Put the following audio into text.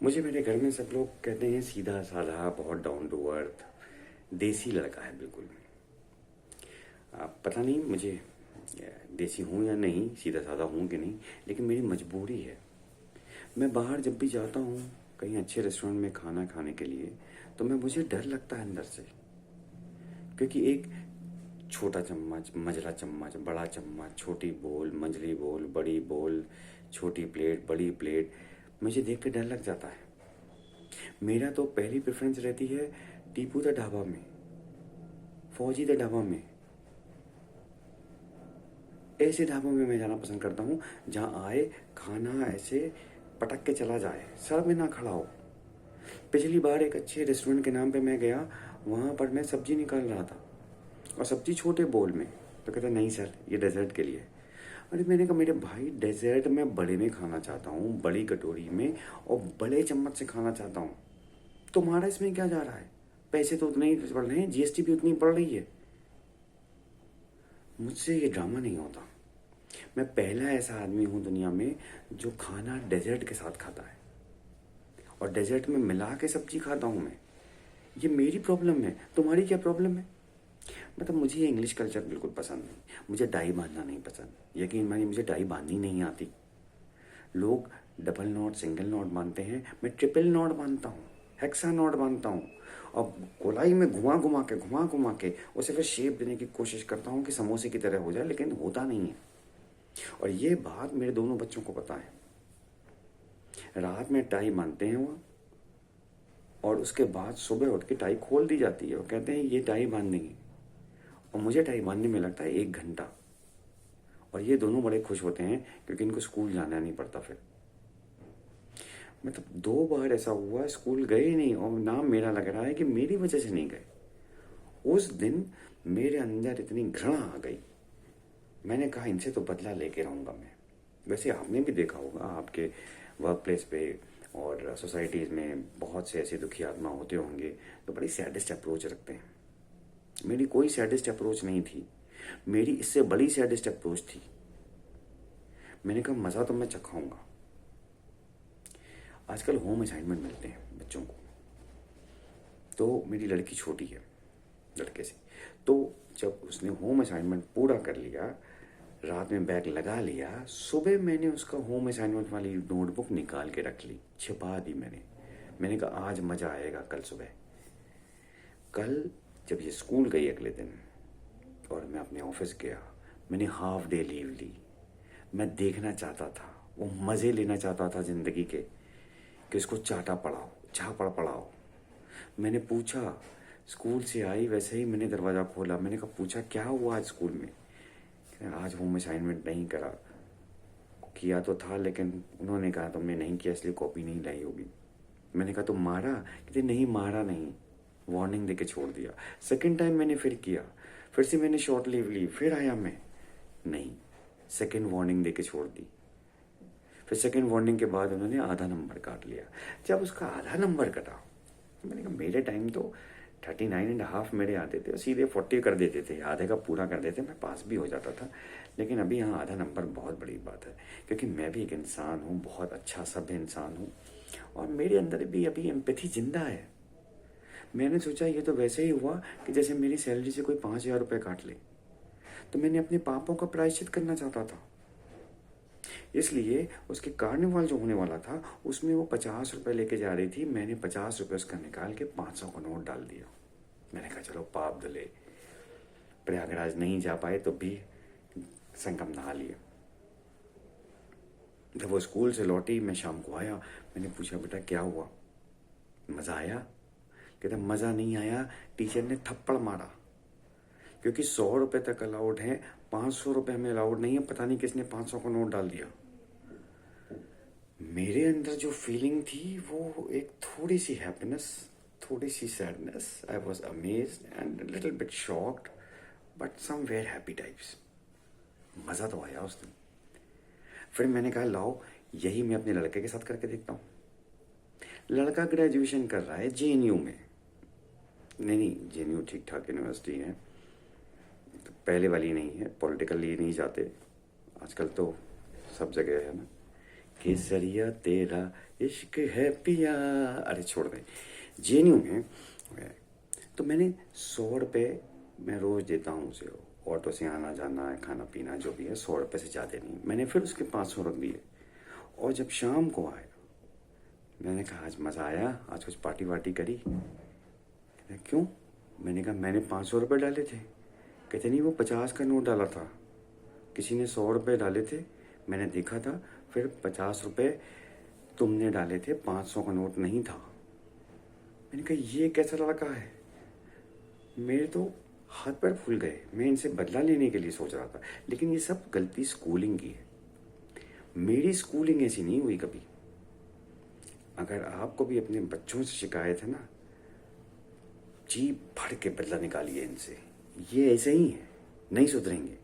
मुझे मेरे घर में सब लोग कहते हैं सीधा साधा, बहुत डाउन टू अर्थ, देसी लड़का है बिल्कुल। पता नहीं मुझे देसी हूँ या नहीं, सीधा साधा हूँ कि नहीं, लेकिन मेरी मजबूरी है। मैं बाहर जब भी जाता हूँ कहीं अच्छे रेस्टोरेंट में खाना खाने के लिए, तो मुझे डर लगता है अंदर से, क्योंकि एक छोटा चम्मच, मझला चम्मच, बड़ा चम्मच, छोटी बोल, मंझली बोल, बड़ी बोल, छोटी प्लेट, बड़ी प्लेट, मुझे देख के डर लग जाता है। मेरा तो पहली प्रेफरेंस रहती है टीपू द ढाबा में, फौजी द ढाबा में। ऐसे ढाबों में मैं जाना पसंद करता हूँ जहाँ आए खाना ऐसे पटक के चला जाए, सर में ना खड़ा हो। पिछली बार एक अच्छे रेस्टोरेंट के नाम पे मैं गया, वहाँ पर मैं सब्जी निकाल रहा था और सब्जी छोटे बोल में, तो कहता नहीं सर ये डेजर्ट के लिए। अरे मैंने कहा मेरे भाई डेजर्ट मैं बड़े में खाना चाहता हूँ, बड़ी कटोरी में और बड़े चम्मच से खाना चाहता हूँ। तुम्हारा इसमें क्या जा रहा है? पैसे तो उतने ही पड़ रहे हैं, जीएसटी भी उतनी पड़ रही है। मुझसे ये ड्रामा नहीं होता। मैं पहला ऐसा आदमी हूँ दुनिया में जो खाना डेजर्ट के साथ खाता है, और डेजर्ट में मिला के सब्जी खाता हूँ मैं। ये मेरी प्रॉब्लम है, तुम्हारी क्या प्रॉब्लम है? मतलब मुझे ये इंग्लिश कल्चर बिल्कुल पसंद नहीं, मुझे टाई बांधना नहीं पसंद। यकीन मानिए मुझे टाई बांधनी नहीं आती। लोग डबल नॉट, सिंगल नॉट बांधते हैं, मैं ट्रिपल नॉट बांधता हूँ, हेक्सा नॉट बांधता हूँ, और गोलाई में घुमा घुमा के उसे फिर शेप देने की कोशिश करता हूँ कि समोसे की तरह हो जाए, लेकिन होता नहीं है। और ये बात मेरे दोनों बच्चों को पता है। रात में टाई बांधते हैं वो, और उसके बाद सुबह उठ के टाई खोल दी जाती है और कहते हैं ये टाई बांध देंगे, और मुझे टाई बांधने में लगता है 1 घंटा। और ये दोनों बड़े खुश होते हैं क्योंकि इनको स्कूल जाना नहीं पड़ता। फिर मतलब 2 बार ऐसा हुआ स्कूल गए ही नहीं, और नाम मेरा लग रहा है कि मेरी वजह से नहीं गए। उस दिन मेरे अंदर इतनी घृणा आ गई, मैंने कहा इनसे तो बदला लेके रहूँगा मैं। वैसे आपने भी देखा होगा आपके वर्क प्लेस पे और सोसाइटीज़ में बहुत से ऐसे दुखी आत्मा होते होंगे तो बड़ी सैडिस्ट अप्रोच रखते हैं। मेरी कोई सैडिस्ट अप्रोच नहीं थी, मेरी इससे बड़ी सैडिस्ट अप्रोच थी। मैंने कहा मज़ा तो मैं चखाऊंगा। आजकल होम असाइनमेंट मिलते हैं बच्चों को, तो मेरी लड़की छोटी है लड़के से, तो जब उसने होम असाइनमेंट पूरा कर लिया, रात में बैग लगा लिया, सुबह मैंने उसका होम असाइनमेंट वाली नोटबुक निकाल के रख ली, छिपा दी मैंने कहा आज मज़ा आएगा कल सुबह। कल जब ये स्कूल गई अगले दिन और मैं अपने ऑफिस गया, मैंने हाफ डे लीव ली। मैं देखना चाहता था, वो मज़े लेना चाहता था ज़िंदगी के, कि उसको चाटा पड़ाओ, झापड़ पड़ाओ। मैंने पूछा, स्कूल से आई वैसे ही मैंने दरवाज़ा खोला, मैंने कहा पूछा क्या हुआ आज स्कूल में? आज होम असाइनमेंट नहीं करा। किया तो था लेकिन उन्होंने कहा तुमने नहीं किया इसलिए कॉपी नहीं लाई होगी। मैंने कहा तुम मारा? कहते नहीं मारा नहीं, वार्निंग देके छोड़ दिया। सेकंड टाइम मैंने फिर किया, फिर से मैंने शॉर्ट लीव ली, फिर आया मैं, नहीं, सेकंड वार्निंग देके छोड़ दी। फिर सेकंड वार्निंग के बाद उन्होंने आधा नंबर काट लिया। जब उसका आधा नंबर कटा, मैंने कहा मेरे टाइम तो 39.5 मेरे आते थे और सीधे 40 कर देते थे, आधे का पूरा कर देते, मैं पास भी हो जाता था। लेकिन अभी यहाँ आधा नंबर बहुत बड़ी बात है, क्योंकि मैं भी एक इंसान हूँ, बहुत अच्छा सभ्य इंसान हूँ, और मेरे अंदर भी अभी एम्पैथी जिंदा है। मैंने सोचा ये तो वैसे ही हुआ कि जैसे मेरी सैलरी से कोई 5,000 रुपये काट ले, तो मैंने अपने पापों का प्रायश्चित करना चाहता था। इसलिए उसके कार्निवाल जो होने वाला था उसमें वो 50 रुपये लेके जा रही थी, मैंने 50 रुपये उसका निकाल के 500 का नोट डाल दिया। मैंने कहा चलो पाप धुले, प्रयागराज नहीं जा पाए तो भी संगम नहा लिया। जब वो स्कूल से लौटी, मैं शाम को आया, मैंने पूछा बेटा क्या हुआ, मज़ा आया? कहता मज़ा नहीं आया, टीचर ने थप्पड़ मारा, क्योंकि 100 रुपये तक अलाउड है, 500 रुपये में अलाउड नहीं है, पता नहीं किसने 500 का नोट डाल दिया। मेरे अंदर जो फीलिंग थी वो एक थोड़ी सी हैप्पीनेस, थोड़ी सी sadness, I was amazed and little bit shocked, but somewhere happy types. मज़ा तो आया उस दिन। फिर मैंने कहा लाओ यही मैं अपने लड़के के साथ करके देखता हूँ। लड़का ग्रेजुएशन कर रहा है जेएनयू में, नहीं जेएनयू ठीक ठाक यूनिवर्सिटी है, तो पहले वाली नहीं है, पॉलिटिकली नहीं जाते आजकल तो सब जगह है ना, केसरिया तेरा इश्क है पिया। अरे छोड़ दे। जेएनयू में तो मैंने 100 रुपये मैं रोज़ देता हूँ उसे, ऑटो से आना जाना है, खाना पीना जो भी है, 100 रुपये से ज़्यादा नहीं। मैंने फिर उसके 500 रख दिए। और जब शाम को आया मैंने कहा आज मज़ा आया, आज कुछ पार्टी वार्टी करी। कहते क्यों? मैंने कहा मैंने 500 रुपये डाले थे। कहते नहीं वो 50 का नोट डाला था, किसी ने 100 रुपये डाले थे, मैंने देखा था, फिर 50 रुपये तुमने डाले थे, 500 का नोट नहीं था। मैंने कहा ये कैसा लड़का है? मेरे तो हाथ पैर फूल गए। मैं इनसे बदला लेने के लिए सोच रहा था, लेकिन ये सब गलती स्कूलिंग की है। मेरी स्कूलिंग ऐसी नहीं हुई कभी। अगर आपको भी अपने बच्चों से शिकायत है ना, जी भर के बदला निकालिए इनसे। ये ऐसे ही है, नहीं सुधरेंगे।